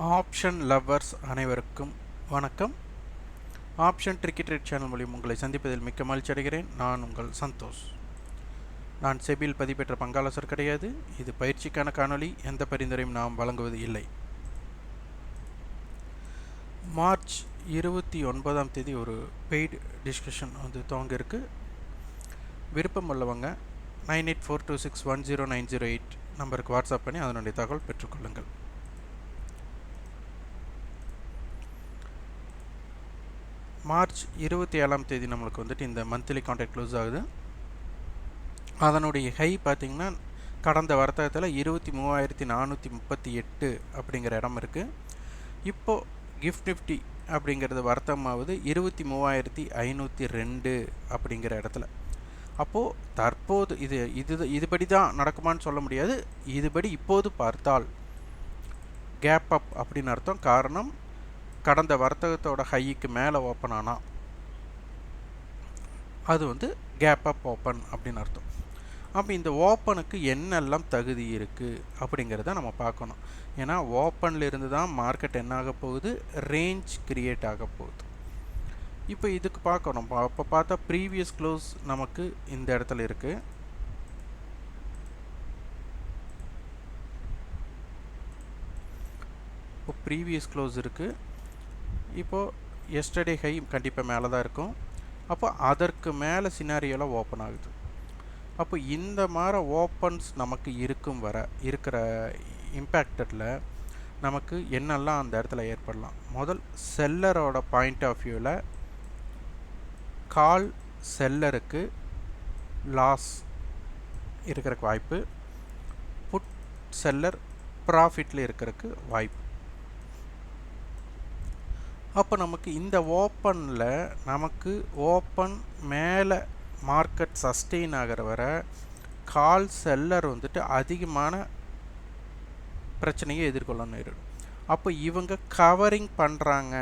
Option lovers அனைவருக்கும் வணக்கம். Option tricky trade channel மூலியம் உங்களை சந்திப்பதில் மிக்க மகிழ்ச்சி அடைகிறேன். நான் உங்கள் சந்தோஷ். நான் செபியில் பதிவு பங்காளர் கிடையாது. இது பயிற்சிக்கான காணொளி. எந்த பரிந்துரையும் நாம் வழங்குவது இல்லை. மார்ச் 29ஆம் தேதி ஒரு பெய்டு டிஸ்கஷன் துவங்க இருக்கு. விருப்பம் உள்ளவங்க 9842610908 நம்பருக்கு வாட்ஸ்அப் பண்ணி அதனுடைய தகவல் பெற்றுக்கொள்ளுங்கள். மார்ச் 27ஆம் தேதி நம்மளுக்கு இந்த மந்த்லி கான்ட்ராக்ட் க்ளோஸ் ஆகுது. அதனுடைய ஹை பார்த்திங்கன்னா கடந்த வர்த்தகத்தில் 23,438 அப்படிங்கிற இடம் இருக்குது. இப்போது கிஃப்ட் நிஃப்டி அப்படிங்கிறது வர்த்தகமாகுது 23,502 அப்படிங்கிற இடத்துல. அப்போது தற்போது இதுபடி தான் நடக்குமான்னு சொல்ல முடியாது. இதுபடி இப்போது பார்த்தால் கேப் அப் அப்படின்னு அர்த்தம். காரணம், கடந்த வர்த்தகத்தோட ஹைக்கு மேலே ஓப்பன் ஆனால் அது கேப் அப் ஓப்பன் அப்படின்னு அர்த்தம். அப்போ இந்த ஓப்பனுக்கு என்னெல்லாம் தகுதி இருக்குது அப்படிங்கிறத நம்ம பார்க்கணும். ஏன்னா ஓப்பனில் இருந்து தான் மார்க்கெட் என்ன ஆக போகுது, ரேஞ்ச் கிரியேட் ஆக போகுது. இப்போ இதுக்கு பார்க்கணும். அப்போ பார்த்தா ப்ரீவியஸ் க்ளோஸ் நமக்கு இந்த இடத்துல இருக்குது. இப்போ ப்ரீவியஸ் க்ளோஸ் இருக்குது. இப்போது எஸ்டர்டே ஹை கண்டிப்பாக மேலே தான் இருக்கும். அப்போ அதற்கு மேலே சினாரியோவில் ஓப்பன் ஆகுது. அப்போ இந்த மாதிரி ஓப்பன்ஸ் நமக்கு இருக்கிற இம்பேக்டடில் நமக்கு என்னெல்லாம் அந்த இடத்துல ஏற்படலாம். முதல் செல்லரோட பாயிண்ட் ஆஃப் வியூவில் கால் செல்லருக்கு லாஸ் இருக்கிறதுக்கு வாய்ப்பு, புட் செல்லர் ப்ராஃபிட்டில் இருக்கிறதுக்கு வாய்ப்பு. அப்போ நமக்கு இந்த ஓப்பனில் நமக்கு ஓப்பன் மேலே மார்க்கெட் சஸ்டெயின் ஆகிற வர கால் செல்லர் அதிகமான பிரச்சனையை எதிர்கொள்ள நேரிடும். அப்போ இவங்க கவரிங் பண்ணுறாங்க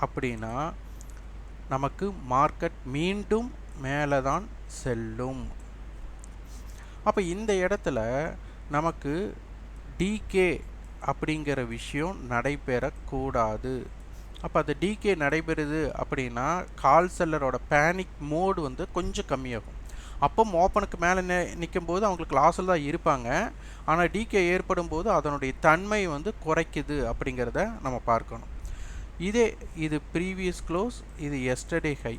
அப்படின்னா நமக்கு மார்க்கெட் மீண்டும் மேலே தான் செல்லும். அப்போ இந்த இடத்துல நமக்கு டிகே அப்படிங்கிற விஷயம் நடைபெறக்கூடாது. அப்போ அது டிகே நடைபெறுது அப்படின்னா கால் செல்லரோட பேனிக் மோடு கொஞ்சம் கம்மியாகும். அப்போ ஓப்பனுக்கு மேலே நிற்கும் போது அவங்களுக்கு லாஸில் தான் இருப்பாங்க. ஆனால் டிகே ஏற்படும் போது அதனுடைய தன்மை குறைக்குது அப்படிங்கிறத நம்ம பார்க்கணும். இது ப்ரீவியஸ் க்ளோஸ், இது எஸ்டர்டே ஹை.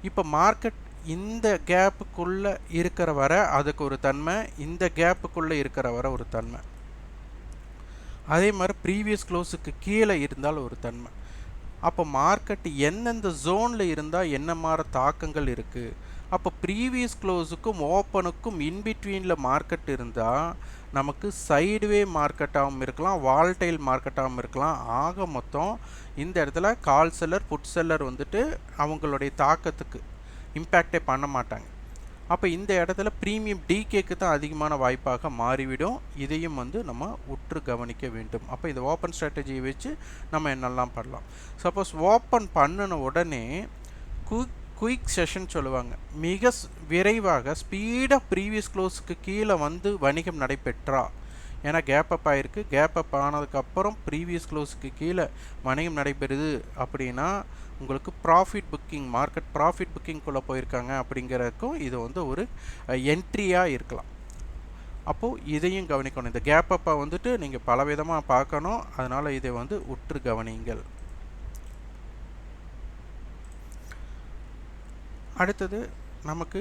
இப்போ மார்க்கெட் இந்த கேப்புக்குள்ளே இருக்கிற வர அதுக்கு ஒரு தன்மை, இந்த கேப்புக்குள்ளே இருக்கிற வர ஒரு தன்மை. அதே மாதிரி ப்ரீவியஸ் க்ளோஸுக்கு கீழே இருந்தால் ஒரு தன்மை. அப்போ மார்க்கெட் எந்தெந்த ஜோனில் இருந்தால் என்ன மாதிரி தாக்கங்கள் இருக்குது. அப்போ ப்ரீவியஸ் க்ளோஸுக்கும் ஓப்பனுக்கும் இன்பிட்வீனில் மார்க்கெட் இருந்தால் நமக்கு சைடுவே மார்க்கெட்டாகவும் இருக்கலாம், வால்டைல் மார்க்கெட்டாகவும் இருக்கலாம். ஆக மொத்தம் இந்த இடத்துல கால் செல்லர் புட் செல்லர் அவங்களுடைய தாக்கத்துக்கு இம்பேக்டே பண்ண மாட்டாங்க. அப்போ இந்த இடத்துல ப்ரீமியம் டிகேக்கு தான் அதிகமான வாய்ப்பாக மாறிவிடும். இதையும் நம்ம உற்று கவனிக்க வேண்டும். அப்போ இந்த ஓப்பன் ஸ்ட்ராட்டஜியை வச்சு நம்ம என்னெல்லாம் பண்ணலாம். சப்போஸ் ஓப்பன் பண்ணின உடனே குயிக் செஷன் சொல்லுவாங்க. மிக விரைவாக ஸ்பீடாக ப்ரீவியஸ் க்ளோஸுக்கு கீழே வணிகம் நடைபெற்றா, ஏன்னா கேப் அப் ஆகிருக்கு. கேப் அப் ஆனதுக்கப்புறம் ப்ரீவியஸ் க்ளோஸுக்கு கீழே வணிகம் நடைபெறுது அப்படின்னா உங்களுக்கு ப்ராஃபிட் புக்கிங், மார்க்கெட் ப்ராஃபிட் புக்கிங்குள்ளே போயிருக்காங்க அப்படிங்கிறதுக்கும் இது ஒரு என்ட்ரியாக இருக்கலாம். அப்போது இதையும் கவனிக்கணும். இந்த கேப் அப்பை நீங்கள் பலவிதமாக பார்க்கணும். அதனால் இதை உற்று கவனிங்கள். அடுத்தது நமக்கு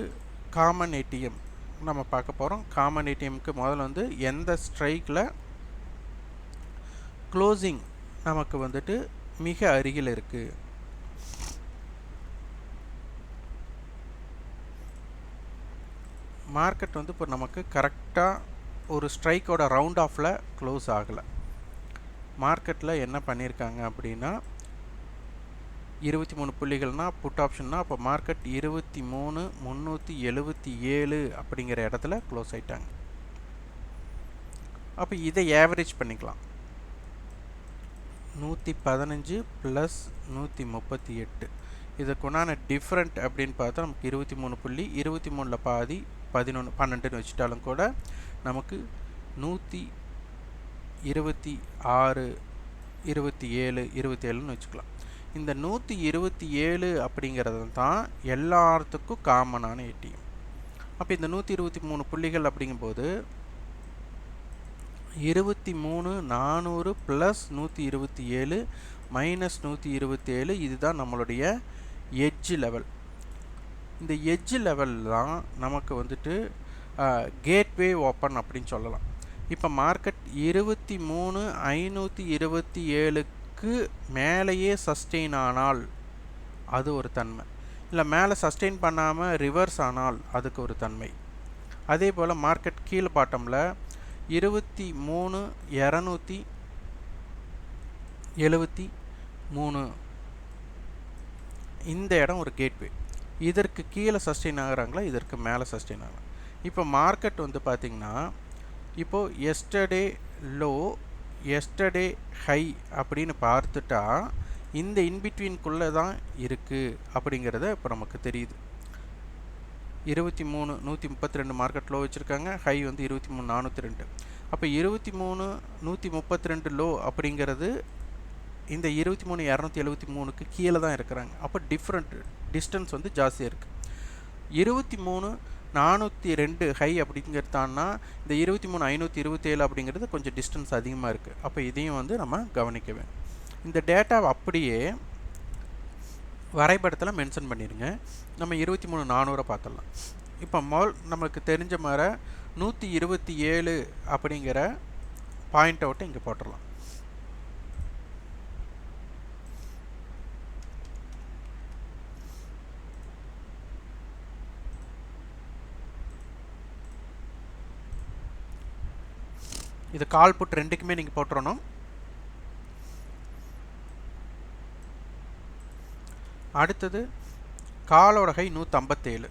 காமன் ஏடிஎம் நம்ம பார்க்க போகிறோம். காமன் ஏடிஎம்க்கு முதல்ல எந்த ஸ்ட்ரைக்கில் க்ளோசிங் நமக்கு மிக அருகில் இருக்குது. மார்க்கெட் இப்போ நமக்கு கரெக்டாக ஒரு ஸ்ட்ரைக்கோட ரவுண்ட் ஆஃபில் க்ளோஸ் ஆகலை. மார்க்கெட்டில் என்ன பண்ணியிருக்காங்க அப்படின்னா 23 புள்ளிகள்னால் புட் ஆப்ஷன்னா, அப்போ மார்க்கெட் 23,377 அப்படிங்கிற இடத்துல க்ளோஸ் ஆகிட்டாங்க. அப்போ இதை ஏவரேஜ் பண்ணிக்கலாம். 115 + 138 இதுக்குண்டான டிஃப்ரெண்ட் அப்படின்னு பார்த்தா நமக்கு 23 புள்ளி, 23ல் பாதி 11 12ன்னு வச்சுட்டாலும் கூட நமக்கு 126 27 27ன்னு வச்சுக்கலாம். இந்த 127 அப்படிங்கிறது தான் எல்லாத்துக்கும் காமனான ஏடிஎம். அப்போ இந்த 123 புள்ளிகள் அப்படிங்கும்போது 23 400 ப்ளஸ் 127 மைனஸ் 127 இதுதான் நம்மளுடைய எட்ஜ் லெவல். இந்த எட்ஜ் லெவல் தான் நமக்கு வந்துட்டு கேட்வே ஓப்பன் அப்படின்னு சொல்லலாம். இப்போ மார்க்கெட் 23,527க்கு மேலேயே சஸ்டெயின் ஆனால் அது ஒரு தன்மை, இல்லை மேலே சஸ்டெயின் பண்ணாமல் ரிவர்ஸ் ஆனால் அதுக்கு ஒரு தன்மை. அதே போல் மார்க்கெட் கீழே பாட்டமில் 23,273 இந்த இடம் ஒரு கேட்வே. இதற்கு கீழே சஸ்டெயின் ஆகுறாங்களா, இதற்கு மேலே சஸ்டெயின் ஆகலாம். இப்போ மார்க்கெட் வந்து பார்த்திங்கன்னா இப்போது எஸ்டர்டே லோ எஸ்டர்டே ஹை அப்படின்னு பார்த்துட்டா இந்த இன்பிட்வீன்குள்ளே தான் இருக்குது அப்படிங்கிறத இப்போ நமக்கு தெரியுது. 132 மார்க்கெட் லோ வச்சுருக்காங்க, ஹை வந்து 23,402. அப்போ 23,132 லோ அப்படிங்கிறது இந்த 23,273க்கு கீழே தான் இருக்கிறாங்க. அப்போ டிஸ்டன்ஸ் வந்து ஜாஸ்தியாக இருக்குது. 23,402 ஹை அப்படிங்கிறதான்னா இந்த 23,527 அப்படிங்கிறது கொஞ்சம் டிஸ்டன்ஸ் அதிகமாக இருக்குது. அப்போ இதையும் வந்து நம்ம கவனிக்க வேண்டும். இந்த டேட்டாவை அப்படியே வரைபடத்தில் மென்ஷன் பண்ணிடுங்க. நம்ம 23,400 பார்த்துடலாம். இப்போ நமக்கு தெரிஞ்ச மாதிரி 127 அப்படிங்கிற பாயிண்ட் அவுட்டை இங்கே போட்டுடலாம். இது கால் புட் ரெண்டுக்குமே நீங்கள் போட்டுறணும். அடுத்தது காலோட ஹை 157.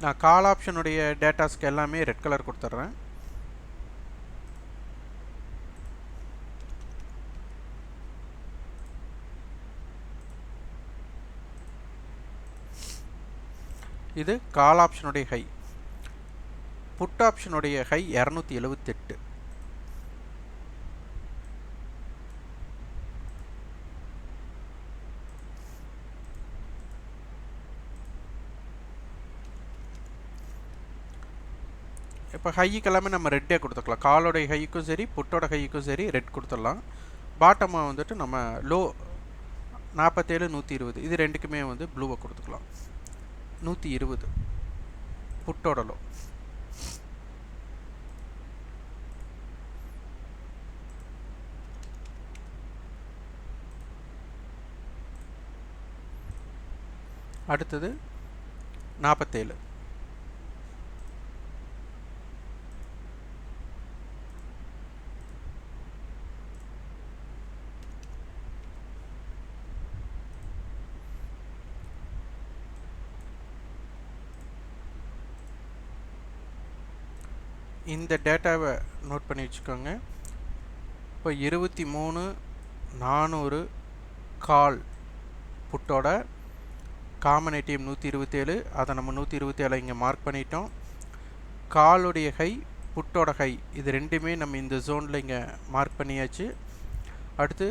நான் கால் ஆப்ஷனுடைய டேட்டாஸ்க்கு எல்லாமே ரெட் கலர் கொடுத்துட்றேன். இது கால் ஆப்ஷனுடைய ஹை. புட் ஆப்ஷனுடைய ஹை 278. இப்போ ஹைக்கு எல்லாமே நம்ம ரெட்டே கொடுத்துக்கலாம். காலோடைய ஹைக்கும் சரி புட்டோட ஹைக்கும் சரி ரெட் கொடுத்துடலாம். பாட்டமாக வந்துட்டு நம்ம லோ 47 120 இது ரெண்டுக்குமே வந்து ப்ளூவை கொடுத்துக்கலாம். 120 புட்டோட லோ. அடுத்தது 47. இந்த டேட்டாவை நோட் பண்ணி வச்சுக்கோங்க. இப்போ 23,400 கால் புட்டோட காமன் ஏடிஎம் 127, அதை நம்ம 127 இங்கே மார்க் பண்ணிட்டோம். காலுடைய ஹை புட்டோட ஹை இது ரெண்டுமே நம்ம இந்த ஜோனில் இங்கே மார்க் பண்ணியாச்சு. அடுத்து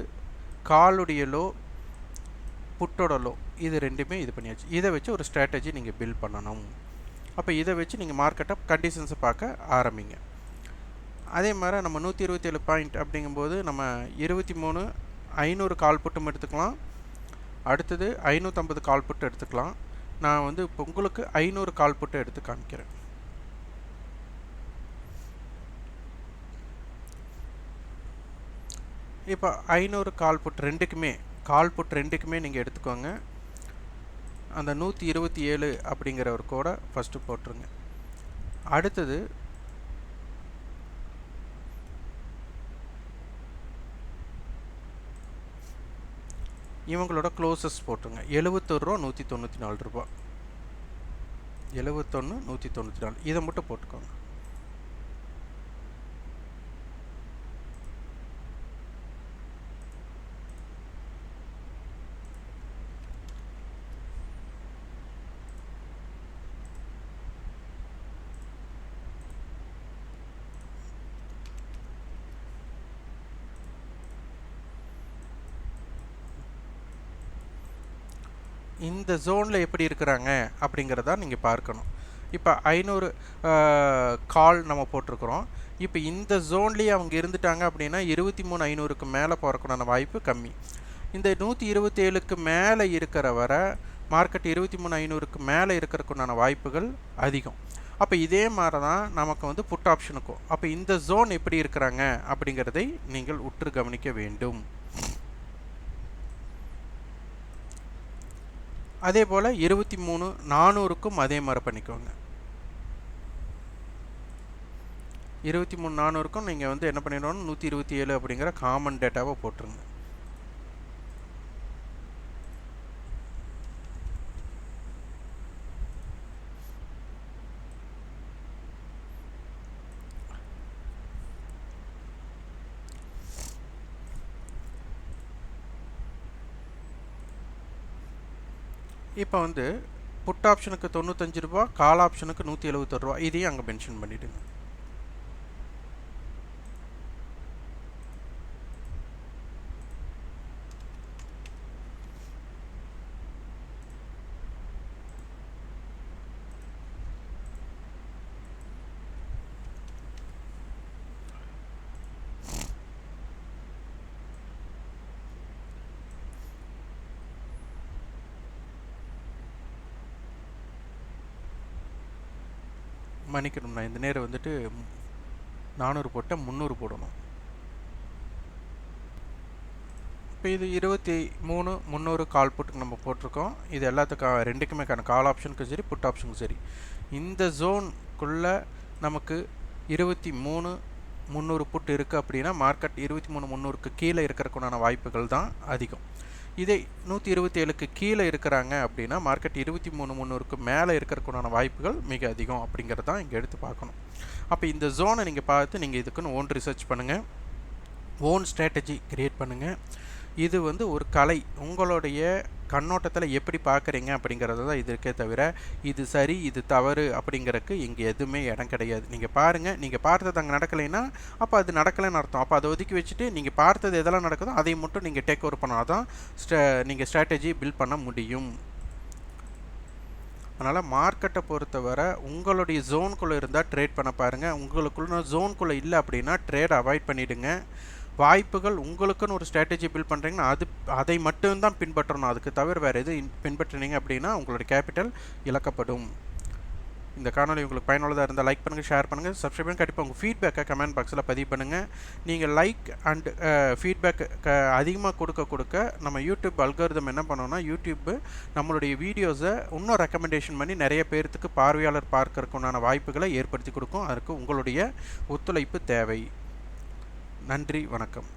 காலுடைய லோ புட்டோட லோ இது ரெண்டுமே இது பண்ணியாச்சு. இதை வச்சு ஒரு ஸ்ட்ராட்டஜி நீங்கள் பில்ட் பண்ணணும். அப்போ இதை வச்சு நீங்கள் மார்க்கெட்டை கண்டிஷன்ஸை பார்க்க ஆரம்பிங்க. அதே மாதிரி நம்ம 127 பாயிண்ட் அப்படிங்கும்போது நம்ம 23,500 கால் புட்டும் எடுத்துக்கலாம். அடுத்தது 550 கால் புட்டு எடுத்துக்கலாம். நான் வந்து இப்போ உங்களுக்கு 500 கால் புட்டு எடுத்து காமிக்கிறேன். இப்போ 500 கால் புட் ரெண்டுக்குமே நீங்கள் எடுத்துக்கோங்க. அந்த 127 அப்படிங்கிற ஒரு கோடை ஃபஸ்ட்டு போட்டுருங்க. அடுத்தது இவங்களோட க்ளோசஸ் போட்டுருங்க. 71 ரூபா 194 ரூபா 71 194 இதை மட்டும் போட்டுக்கோங்க. இந்த ஜோனில் எப்படி இருக்கிறாங்க அப்படிங்கிறத நீங்கள் பார்க்கணும். இப்போ 500 கால் நம்ம போட்டிருக்கிறோம். இப்போ இந்த ஜோன்லேயே அவங்க இருந்துட்டாங்க அப்படின்னா 23,500க்கு மேலே போகிறக்குண்டான வாய்ப்பு கம்மி. இந்த 127க்கு மேலே இருக்கிற வரை மார்க்கெட் 23,500க்கு மேலே இருக்கிறக்குண்டான வாய்ப்புகள் அதிகம். அப்போ இதே மாதிரி தான் நமக்கு வந்து புட் ஆப்ஷனுக்கும். அப்போ இந்த ஜோன் எப்படி இருக்கிறாங்க அப்படிங்கிறதை நீங்கள் உற்று கவனிக்க வேண்டும். அதே போல் 23,400க்கும் அதே மாதிரி பண்ணிக்கோங்க. 23,400க்கும் நீங்கள் வந்து என்ன பண்ணிடணும், 127 அப்படிங்கிற காமன் டேட்டாவை போட்டுருங்க. இப்போ வந்து புட் ஆப்ஷனுக்கு 95 ரூபா, கால் ஆப்ஷனுக்கு 171 ரூபா, இதையும் அங்கே மென்ஷன் பண்ணிவிடுங்க. மன்னிக்கணும், நான் இந்த நேரம் வந்துட்டு 400 போட்டால் 300 போடணும். இப்போ இது 23,300 கால் புட்டுக்கு நம்ம போட்டிருக்கோம். இது எல்லாத்துக்கும் ரெண்டுக்குமே கால் ஆப்ஷனுக்கும் சரி புட் ஆப்ஷனுக்கும் சரி. இந்த ஜோனுக்குள்ளே நமக்கு 23,300 புட் இருக்குது அப்படின்னா மார்க்கெட் 23,300க்கு கீழே இருக்கிறக்குண்டான வாய்ப்புகள் தான் அதிகம். இதே 127க்கு கீழே இருக்கிறாங்க அப்படின்னா மார்க்கெட் 23,300க்கு மேலே இருக்கிறக்குண்டான வாய்ப்புகள் மிக அதிகம் அப்படிங்கிறது தான் இங்கே எடுத்து பார்க்கணும். அப்போ இந்த ஜோனை நீங்கள் பார்த்து நீங்கள் இதுக்குன்னு ஓன் ரிசர்ச் பண்ணுங்கள், ஓன் ஸ்ட்ராட்டஜி க்ரியேட் பண்ணுங்கள். இது வந்து ஒரு கலை, உங்களுடைய கண்ணோட்டத்தில் எப்படி பார்க்குறீங்க அப்படிங்கிறது தான் இது இருக்கே தவிர இது சரி இது தவறு அப்படிங்கிறதுக்கு இங்கே எதுவுமே இடம் கிடையாது. நீங்கள் பாருங்கள், நீங்கள் பார்த்தது அங்கே நடக்கலைன்னா அப்போ அது நடக்கலைன்னு அர்த்தம். அப்போ அதை ஒதுக்கி வச்சுட்டு நீங்கள் பார்த்தது எதெல்லாம் நடக்குதோ அதை மட்டும் நீங்கள் டேக் ஓவர் பண்ணால் தான் நீங்கள் ஸ்ட்ராட்டஜி பில்ட் பண்ண முடியும். அதனால் மார்க்கெட்டை பொறுத்தவரை உங்களுடைய ஜோனுக்குள்ளே இருந்தால் ட்ரேட் பண்ண பாருங்கள். உங்களுக்குள்ள ஜோனுக்குள்ளே இல்லை அப்படின்னா ட்ரேட் அவாய்ட் பண்ணிவிடுங்க. வாய்ப்புகள் உங்களுக்குன்னு ஒரு ஸ்ட்ராட்டஜி பில்ட் பண்ணுறீங்கன்னா அதை மட்டும்தான் பின்பற்றணும். அதுக்கு தவிர வேறு எது பின்பற்றினீங்க அப்படின்னா உங்களுடைய கேபிட்டல் இழக்கப்படும். இந்த காணொலி உங்களுக்கு பயனுள்ளதாக இருந்தால் லைக் பண்ணுங்கள், ஷேர் பண்ணுங்கள், சப்ஸ்கிரைப் பண்ணுங்கள். கண்டிப்பாக உங்கள் ஃபீட்பேக்கை கமெண்ட் பாக்ஸில் பதிவு பண்ணுங்கள். நீங்கள் லைக் அண்ட் ஃபீட்பேக் அதிகமாக கொடுக்க நம்ம யூடியூப் அல்காரிதம் என்ன பண்ணோன்னா யூடியூப் நம்மளுடைய வீடியோஸை இன்னும் ரெக்கமெண்டேஷன் பண்ணி நிறைய பேர்த்துக்கு பார்வையாளர் பார்க்கறதுக்குண்டான வாய்ப்புகளை ஏற்படுத்தி கொடுக்கும். அதற்கு உங்களுடைய ஒத்துழைப்பு தேவை. நன்றி, வணக்கம்.